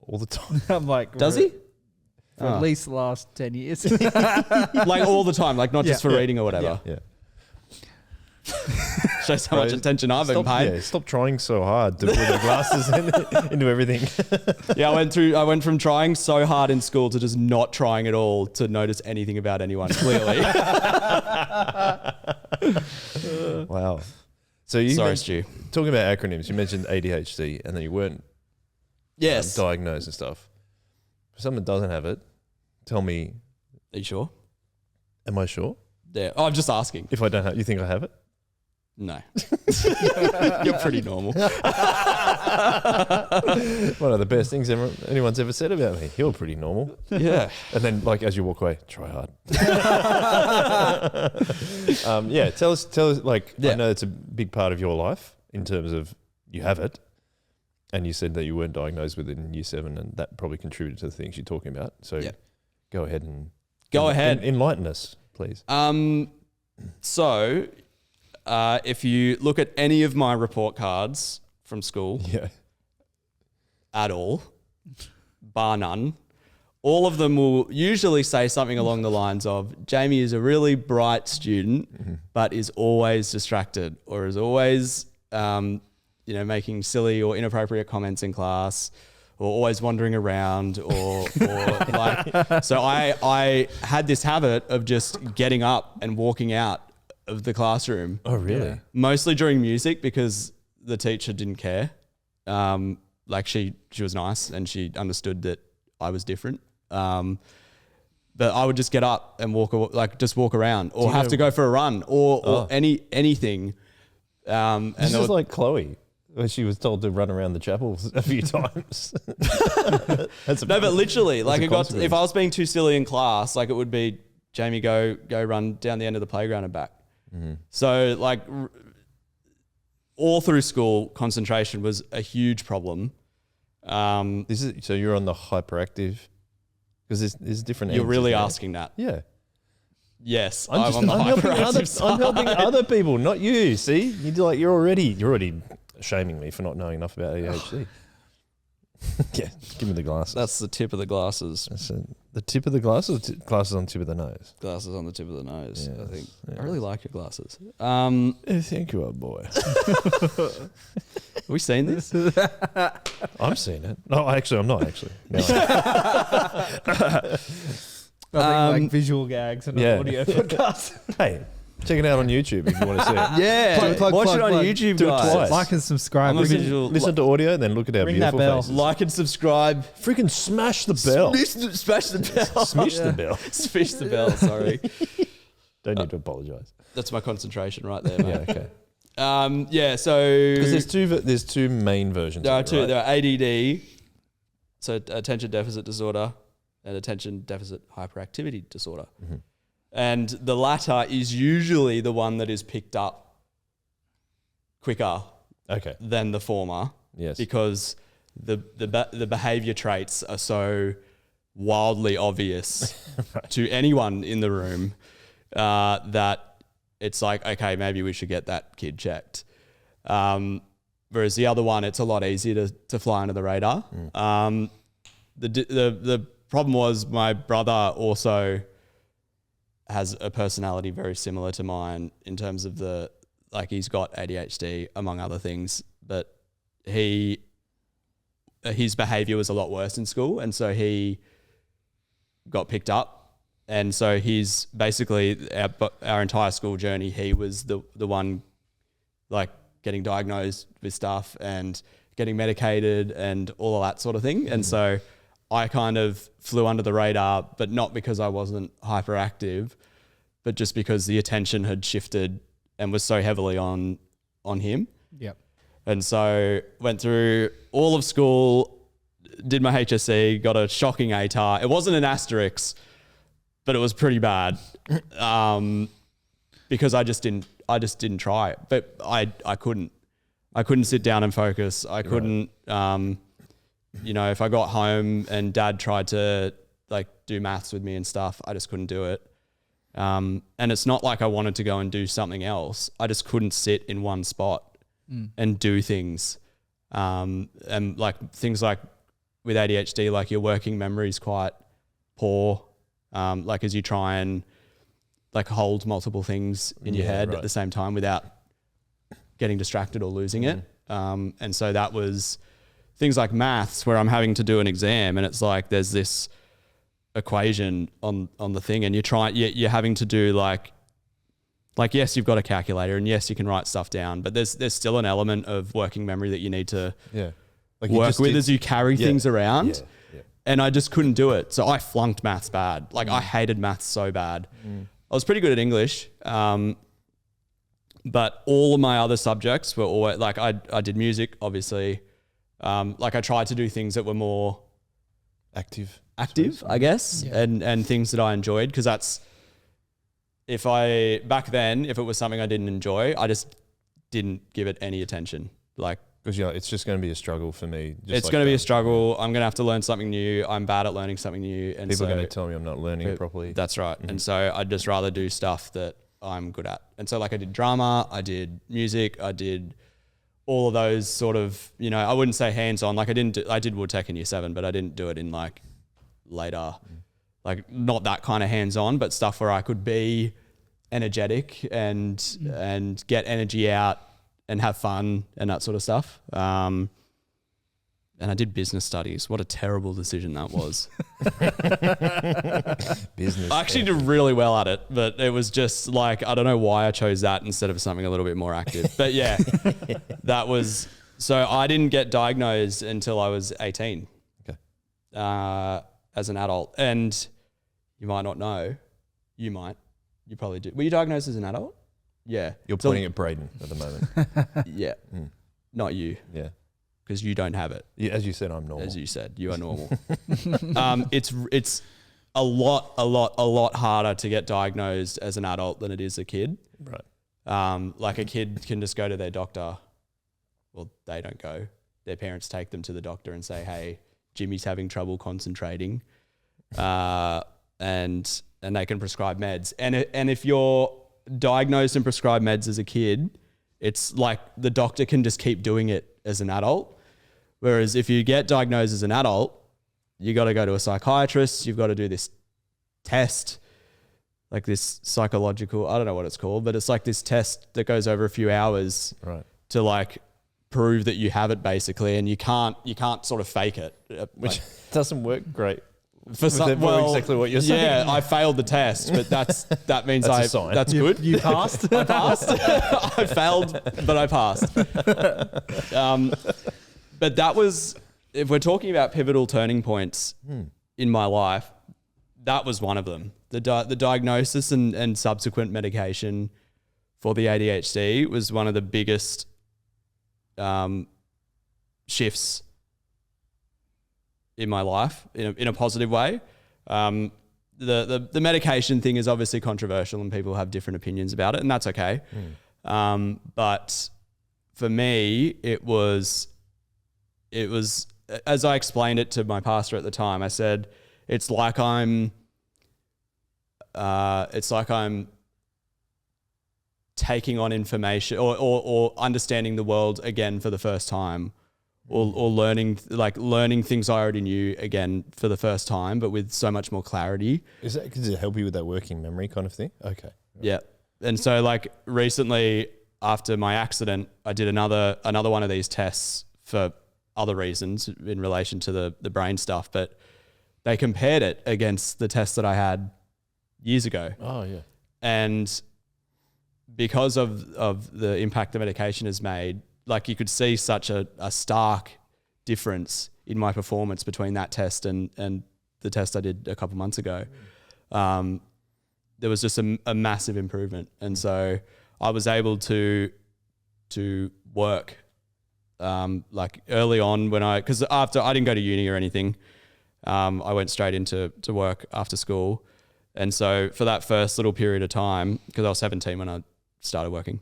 All the time. I'm like, Does he? For at least the last 10 years. Like all the time, like not just for reading or whatever. Yeah. Shows how much attention I've been paying. Yeah, stop trying so hard to put the glasses into everything. Yeah, I went from trying so hard in school to just not trying at all to notice anything about anyone, clearly. Wow. So you Sorry, Stu. talking about acronyms, you mentioned ADHD and then you weren't Yes. diagnosed and stuff. If someone doesn't have it, tell me, Are you sure? am I sure? Yeah. Oh, I'm just asking. If I don't have, you think I have it? No. You're pretty normal. One of the best things anyone's ever said about me. You're pretty normal. Yeah. And then, like, as you walk away, try hard. Yeah, tell us. Like, I know it's a big part of your life in terms of you have it, and you said that you weren't diagnosed with it in Year 7, and that probably contributed to the things you're talking about. So, go ahead and enlighten us, please. So, if you look at any of my report cards from school, at all, bar none, all of them will usually say something along the lines of, Jamie is a really bright student, but is always distracted or is always, making silly or inappropriate comments in class or always wandering around or like, so I had this habit of just getting up and walking out of the classroom. Oh, really? Yeah. Mostly during music because the teacher didn't care. Like she was nice and she understood that I was different. But I would just get up and walk around or have to go for a run or anything. And this is like Chloe, when she was told to run around the chapel a few times. No, but literally, like if I was being too silly in class, like it would be, Jamie, go run down the end of the playground and back. So like all through school, concentration was a huge problem. So you're on the hyperactive, because there's different. You're ends, really isn't there? asking that. Yeah. Yes, I'm on the hyperactive side. I'm helping other people, not you. See, you're already shaming me for not knowing enough about ADHD. Yeah, give me the glasses. That's the tip of the glasses. That's the tip of the glasses. Glasses on the tip of the nose. Glasses on the tip of the nose. Yes, I think. yes. I really like your glasses. Thank you, old boy. Have we seen this? I'm seeing it. No, actually, I'm not actually. No, Nothing like visual gags and an audio podcast. hey, check it out on YouTube if you want to see it. Yeah, Plug, watch plug, it on plug. YouTube, Do it guys. twice. Like and subscribe. I'm a visual. Listen to audio, then look at our Ring that beautiful bell. faces. Like and subscribe. Freaking smash the bell. Smash the bell. Smash the bell. Smash the bell. Sorry, Don't need to apologise. that's my concentration right there. Mate. Yeah, okay. Yeah. So Because there's two main versions. there are of it, two. right? There are ADD, so attention deficit disorder, and attention deficit hyperactivity disorder. Mm-hmm. And the latter is usually the one that is picked up quicker Okay. than the former, Yes. because the behavior traits are so wildly obvious to anyone in the room that it's like, okay, maybe we should get that kid checked. Whereas the other one, it's a lot easier to fly under the radar. The problem was my brother also has a personality very similar to mine in terms of he's got ADHD among other things, but his behavior was a lot worse in school. And so he got picked up. And so he's basically our entire school journey, he was the one like getting diagnosed with stuff and getting medicated and all of that sort of thing. And so I kind of flew under the radar, but not because I wasn't hyperactive, but just because the attention had shifted and was so heavily on him. Yep. And so went through all of school, did my HSC, got a shocking ATAR. It wasn't an asterisk, but it was pretty bad because I just didn't try it. But I couldn't sit down and focus. I couldn't, if I got home and Dad tried to like do maths with me and stuff, I just couldn't do it. And it's not like I wanted to go and do something else. I just couldn't sit in one spot and do things. And like things like with ADHD, like your working memory is quite poor. Like as you try and like hold multiple things in your head at the same time without getting distracted or losing it. And so that was things like maths where I'm having to do an exam and it's like there's this equation on the thing and you're having to do like yes, you've got a calculator and yes, you can write stuff down, but there's still an element of working memory that you need to work with as you carry things around. Yeah. And I just couldn't do it. So I flunked maths bad. Like I hated maths so bad. I was pretty good at English. But all of my other subjects were always like, I did music, obviously. Like I tried to do things that were more Active, I guess, and things that I enjoyed. Cause back then, if it was something I didn't enjoy, I just didn't give it any attention. Like, because it's just going to be a struggle for me. it's going to be a struggle. I'm going to have to learn something new. I'm bad at learning something new. And People are going to tell me I'm not learning it properly. That's right. And so I'd just rather do stuff that I'm good at. And so like I did drama, I did music, I did all of those sort of, I wouldn't say hands-on. Like I did woodtech in year 7, but I didn't do it in like later, like not that kind of hands-on, but stuff where I could be energetic and get energy out and have fun and that sort of stuff. And I did business studies. What a terrible decision that was. Business. I actually did really well at it, but it was just like, I don't know why I chose that instead of something a little bit more active. But yeah, that was, so I didn't get diagnosed until I was 18 as an adult. And you might not know, you probably do. Were you diagnosed as an adult? Yeah. You're pointing at Braden at the moment. Yeah. Not you. Yeah. Because you don't have it. Yeah, as you said, I'm normal. As you said, you are normal. It's a lot harder to get diagnosed as an adult than it is a kid. Right. Like a kid can just go to their doctor well, they don't go. Their parents take them to the doctor and say, hey, Jimmy's having trouble concentrating. And they can prescribe meds. And if you're diagnosed and prescribed meds as a kid, it's like the doctor can just keep doing it as an adult. Whereas if you get diagnosed as an adult, you got to go to a psychiatrist. You've got to do this test, like this psychological, I don't know what it's called, but it's like this test that goes over a few hours to like prove that you have it basically. And you can't sort of fake it. Which doesn't work great. For some, exactly what you're saying. Yeah, I failed the test, but that means That's a sign. That's good. You passed. I passed. I failed, but I passed. But that was, if we're talking about pivotal turning points in my life, that was one of them. The diagnosis and subsequent medication for the ADHD was one of the biggest shifts in my life in a positive way. The medication thing is obviously controversial and people have different opinions about it, and that's okay. But for me, it was, as I explained it to my pastor at the time, I said, it's like I'm taking on information or understanding the world again for the first time. Or learning things I already knew again for the first time, but with so much more clarity. Does it help you with that working memory kind of thing? Okay. Yeah. And so like recently after my accident, I did another one of these tests for other reasons in relation to the brain stuff, but they compared it against the test that I had years ago. Oh yeah. And because of the impact the medication has made, like you could see such a stark difference in my performance between that test and the test I did a couple months ago. There was just a massive improvement. And so I was able to work like early on because after I didn't go to uni or anything, I went straight into work after school. And so for that first little period of time, because I was 17 when I started working,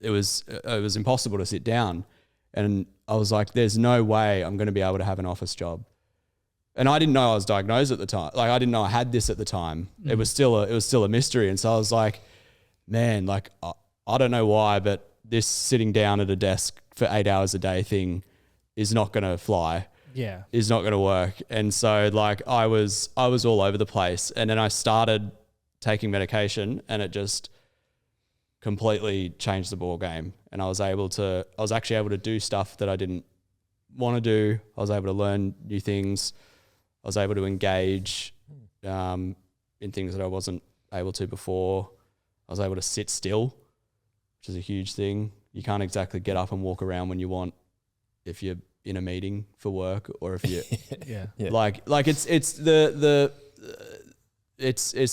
it was impossible to sit down. And I was like, there's no way I'm going to be able to have an office job. And I didn't know I was diagnosed at the time. Like I didn't know I had this at the time. It was still a mystery. And so I was like, man, like I don't know why, but this sitting down at a desk for 8 hours a day thing is not going to fly. Yeah. Is not going to work. And so like I was all over the place. And then I started taking medication and it just completely changed the ball game. And I was actually able to do stuff that I didn't want to do. I was able to learn new things. I was able to engage in things that I wasn't able to before. I was able to sit still, which is a huge thing. You can't exactly get up and walk around when you want if you're in a meeting for work or if you Yeah. like it's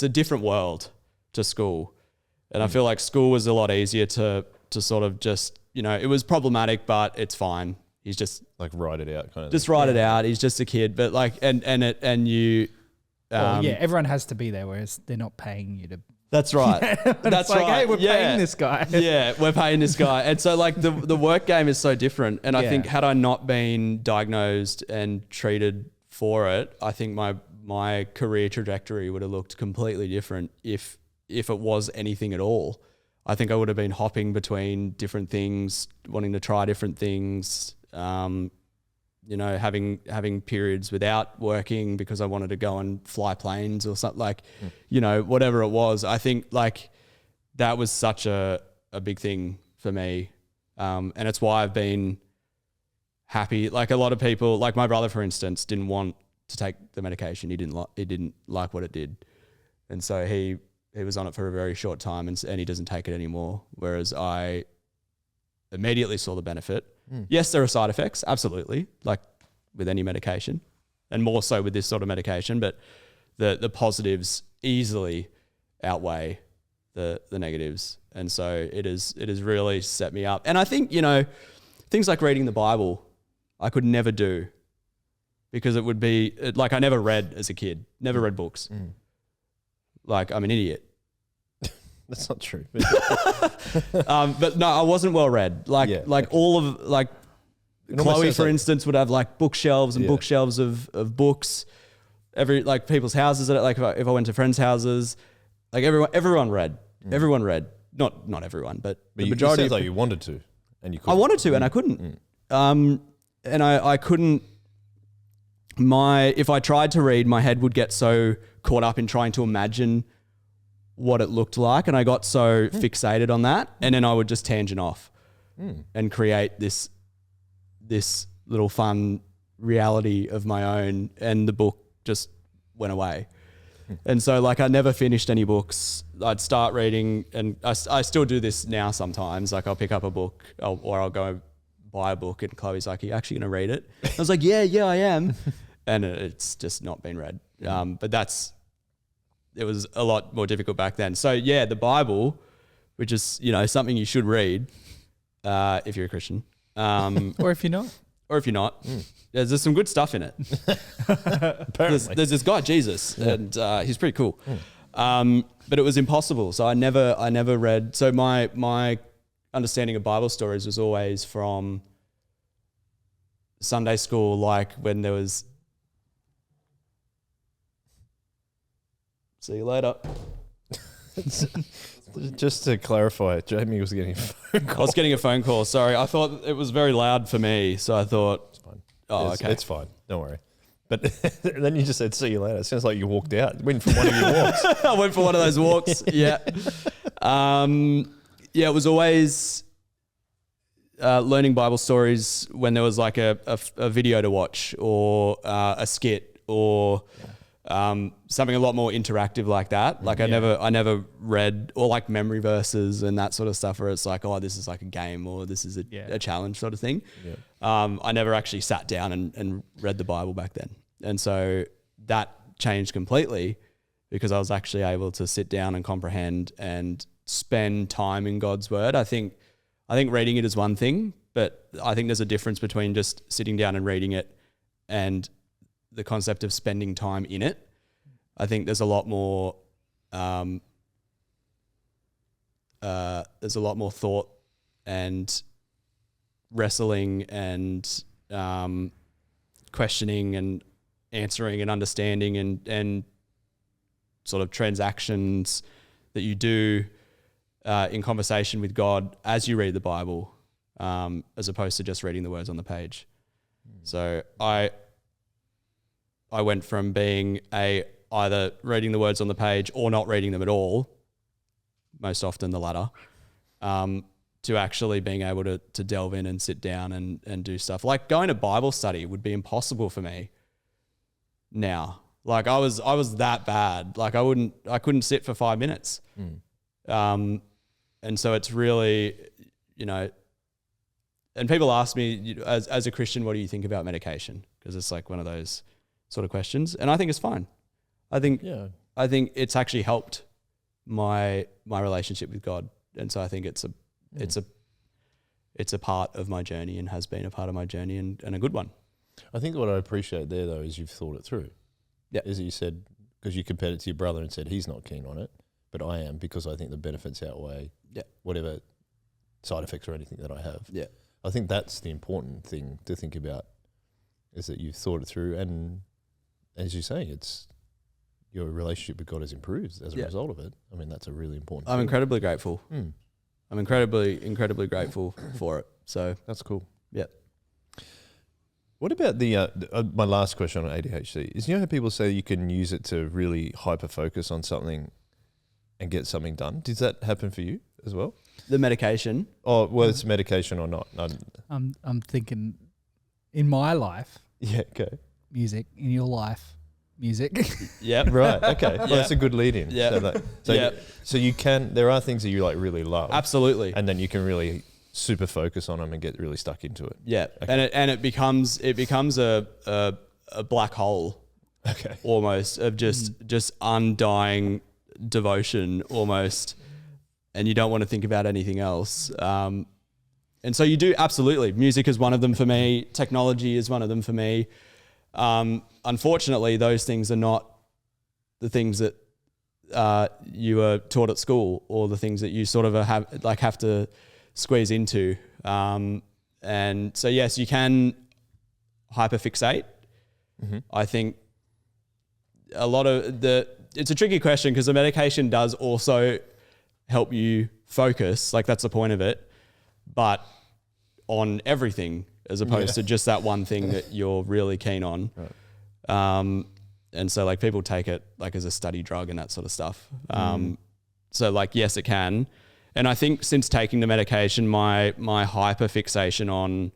a different world to school. And I feel like school was a lot easier to sort of just, it was problematic, but it's fine. He's just like write it out kind of. Just write it out. He's just a kid, but like, and you. Everyone has to be there, whereas they're not paying you to. That's right. That's like, right. hey, we're paying this guy. Yeah, we're paying this guy. And so like the work game is so different. And I think had I not been diagnosed and treated for it, I think my career trajectory would have looked completely different if it was anything at all. I think I would have been hopping between different things, wanting to try different things, having periods without working because I wanted to go and fly planes or something whatever it was. I think like that was such a big thing for me. And it's why I've been happy. Like a lot of people, like my brother, for instance, didn't want to take the medication. He didn't like what it did. And so he was on it for a very short time and he doesn't take it anymore. Whereas I immediately saw the benefit. Yes, there are side effects, absolutely, like with any medication, and more so with this sort of medication, but the positives easily outweigh the negatives. And so it has really set me up. And I think, things like reading the Bible, I could never do because it would be like I never read as a kid, never read books. Like I'm an idiot. That's not true. But no, I wasn't well read. All of like Chloe, for instance, would have like bookshelves and bookshelves of books. Like people's houses. Like if I went to friends' houses, like everyone read. Everyone read. Not everyone, but the majority. It sounds like you wanted to, and you couldn't. I wanted to, and I couldn't. And I couldn't. If I tried to read, my head would get so caught up in trying to imagine what it looked like, and I got so fixated on that, and then I would just tangent off and create this little fun reality of my own, and the book just went away. And so like I never finished any books. I'd start reading, and I still do this now sometimes. Like I'll pick up a book or I'll go buy a book, and Chloe's like, "Are you actually going to read it?" I was like, yeah, I am. And it's just not been read. But it was a lot more difficult back then. So yeah, the Bible, which is, something you should read if you're a Christian. Or if you're not. There's some good stuff in it. There's this guy, Jesus, and he's pretty cool. But it was impossible. So I never read. So my understanding of Bible stories was always from Sunday school, like when there was, see you later. Just to clarify, Jamie was getting a phone call. I was getting a phone call. Sorry. I thought it was very loud for me. So I thought, it's fine. Okay. It's fine. Don't worry. But then you just said, see you later. It sounds like you walked out. Went for one of your walks. I went for one of those walks. Yeah. It was always learning Bible stories when there was like a video to watch, or a skit, or something a lot more interactive like that. Like I never read, or like memory verses and that sort of stuff where it's like, oh, this is like a game, or this is a challenge sort of thing. Yeah. I never actually sat down and read the Bible back then. And so that changed completely because I was actually able to sit down and comprehend and spend time in God's word. I think reading it is one thing, but I think there's a difference between just sitting down and reading it and the concept of spending time in it. I think there's a lot more thought and wrestling and questioning and answering and understanding and sort of transactions that you do in conversation with God as you read the Bible, as opposed to just reading the words on the page. So I went from being either reading the words on the page or not reading them at all, most often the latter, to actually being able to delve in and sit down and do stuff. Like going to Bible study would be impossible for me now. Like I was that bad. Like I couldn't sit for 5 minutes. And so it's really, and people ask me, as a Christian, what do you think about medication? Because it's like one of those sort of questions. And I think it's fine. I think it's actually helped my relationship with God. And so I think it's a part of my journey and has been a part of my journey and a good one. I think what I appreciate there though is you've thought it through. Yeah. As you said, because you compared it to your brother and said he's not keen on it, but I am, because I think the benefits outweigh whatever side effects or anything that I have. Yeah. I think that's the important thing to think about, is that you've thought it through, and as you say, it's your relationship with God has improved as a result of it. I mean, that's a really important thing. I'm incredibly grateful. I'm incredibly grateful for it. So that's cool. Yeah. What about my last question on ADHD is, how people say you can use it to really hyper focus on something and get something done? Does that happen for you as well? The medication? Oh, whether it's medication or not. I'm thinking in my life. Yeah, okay. Music. In your life, music. Yeah. Right, okay. Well, that's a good lead in. Yeah. So you can, there are things that you like really love. Absolutely. And then you can really super focus on them and get really stuck into it. Yeah. Okay. And it becomes a black hole. Okay. Almost of just undying devotion almost, and you don't want to think about anything else. And so you do, absolutely. Music is one of them for me. Technology is one of them for me. Unfortunately, those things are not the things that you were taught at school, or the things that you sort of have to squeeze into. And so yes, you can hyperfixate. I think a lot of it's a tricky question because the medication does also help you focus, like that's the point of it, but on everything as opposed to just that one thing that you're really keen on. Right. And so like people take it like as a study drug and that sort of stuff. So like, yes, it can. And I think since taking the medication, my hyperfixation on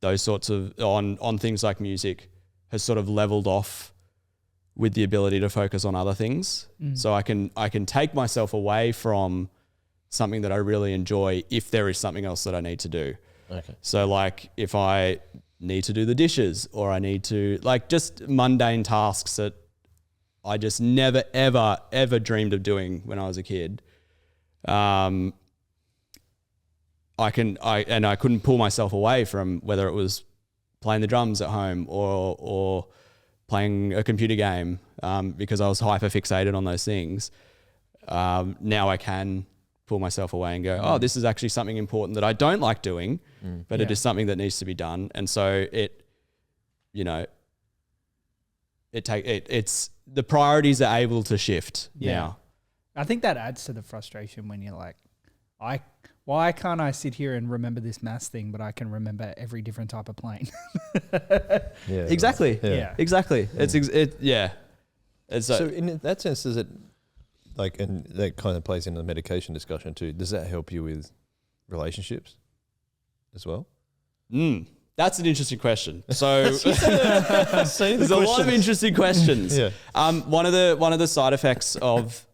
those sorts of, on things like music has sort of leveled off with the ability to focus on other things. So I can take myself away from something that I really enjoy if there is something else that I need to do. Okay. So like if I need to do the dishes, or I need to like just mundane tasks that I just never, ever, ever dreamed of doing when I was a kid. I couldn't pull myself away from whether it was playing the drums at home or playing a computer game, because I was hyper fixated on those things. Now I can pull myself away and go, oh, this is actually something important that I don't like doing, but it is something that needs to be done. And so it's the priorities are able to shift now. I think that adds to the frustration when you're like, why can't I sit here and remember this maths thing, but I can remember every different type of plane? Exactly. Yeah. Exactly. It's so in that sense, does it, like, and that kind of plays into the medication discussion too, does that help you with relationships as well? That's an interesting question. So there's a lot of interesting questions. One of the side effects of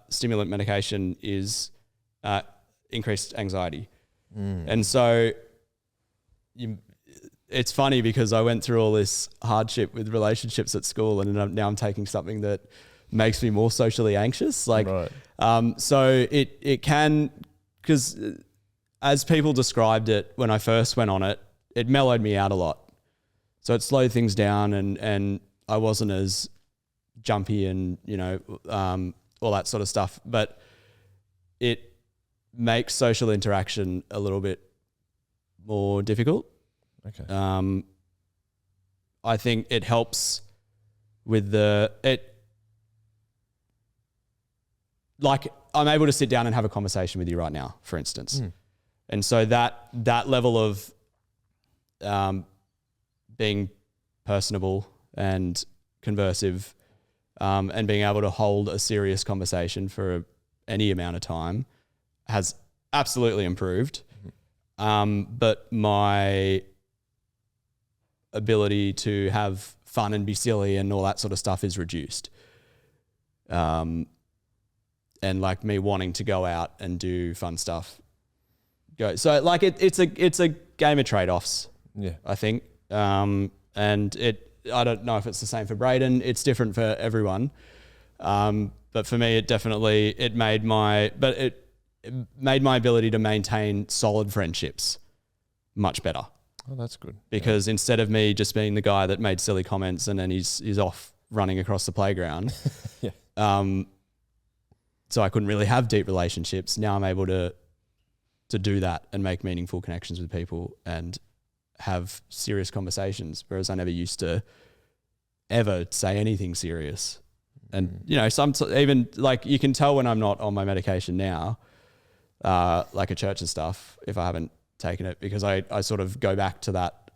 stimulant medication is increased anxiety. And so it's funny because I went through all this hardship with relationships at school, and now I'm taking something that makes me more socially anxious. Like, so it can, because as people described it when I first went on it, it mellowed me out a lot. So it slowed things down, and I wasn't as jumpy and, all that sort of stuff. But it makes social interaction a little bit more difficult. Okay. I think it helps with like I'm able to sit down and have a conversation with you right now, for instance. And so that level of being personable and conversive, and being able to hold a serious conversation for any amount of time has absolutely improved. But my ability to have fun and be silly and all that sort of stuff is reduced. And like me wanting to go out and do fun stuff. So like it's a game of trade-offs. Yeah. I think. And I don't know if it's the same for Braden. It's different for everyone. But for me, it made my ability to maintain solid friendships much better. Oh, that's good. Because instead of me just being the guy that made silly comments and then he's off running across the playground. So I couldn't really have deep relationships. Now I'm able to do that and make meaningful connections with people and have serious conversations, whereas I never used to ever say anything serious. And, even like you can tell when I'm not on my medication now, like at church and stuff, if I haven't taken it, because I sort of go back to that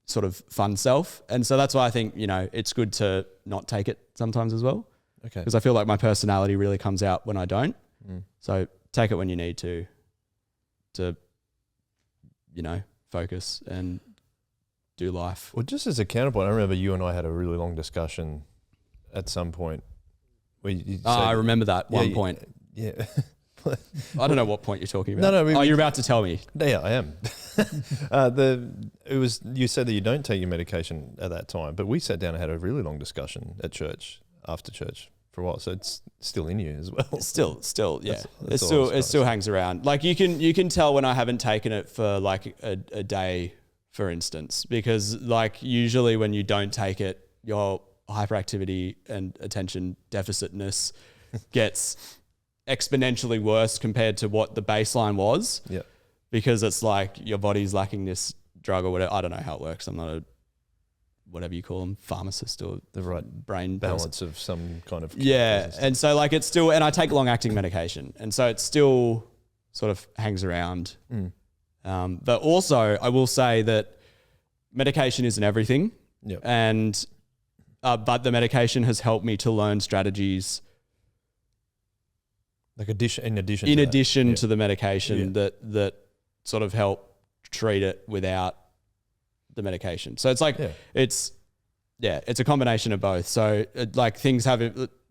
sort of fun self. And so that's why I think, it's good to not take it sometimes as well. Okay. Because I feel like my personality really comes out when I don't. So take it when you need to focus and do life. Well, just as a counterpoint, I remember you and I had a really long discussion at some point. Where you said, I remember that one point. Yeah. I don't know what point you're talking about. No. You're about to tell me. Yeah, I am. You said that you don't take your medication at that time, but we sat down and had a really long discussion at church, after church, for a while. So it's still in you as well. Still, yeah. That's It still hangs around. Like you can tell when I haven't taken it for like a day, for instance, because like usually when you don't take it, you're hyperactivity and attention deficitness gets exponentially worse compared to what the baseline was. Yeah. Because it's like your body's lacking this drug or whatever. I don't know how it works. I'm not a, whatever you call them, pharmacist or The right brain balance of some kind of yeah. And so like it's still, and I take long acting medication. And so it still sort of hangs around. But also I will say that medication isn't everything. Yep. And, but the medication has helped me to learn strategies like in addition to the medication that sort of help treat it without the medication. So it's like, it's a combination of both. So like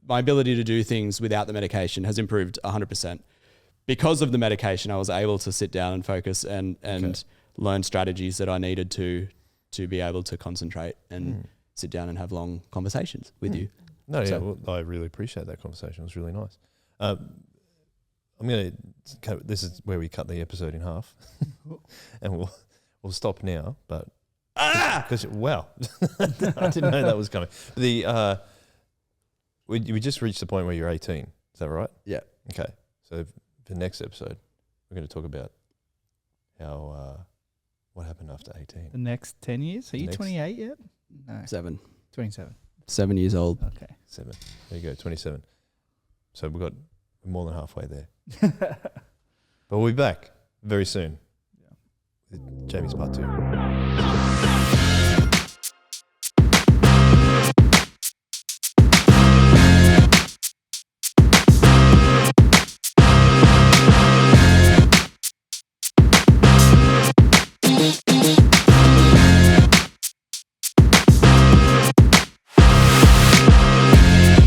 my ability to do things without the medication has improved 100%. Because of the medication, I was able to sit down and focus and learn strategies that I needed to be able to concentrate and sit down and have long conversations with you. No, well, I really appreciate that conversation. It was really nice. This is where we cut the episode in half, and we'll stop now. But because wow, I didn't know that was coming. We just reached the point where you're 18. Is that right? Yeah. Okay. So the next episode, we're going to talk about how what happened after 18. The next 10 years? Are you 28 yet? No. 7 27. years old. Okay. 7. There you go. 27. So we're more than halfway there. But we'll be back very soon. With Jamie's part 2.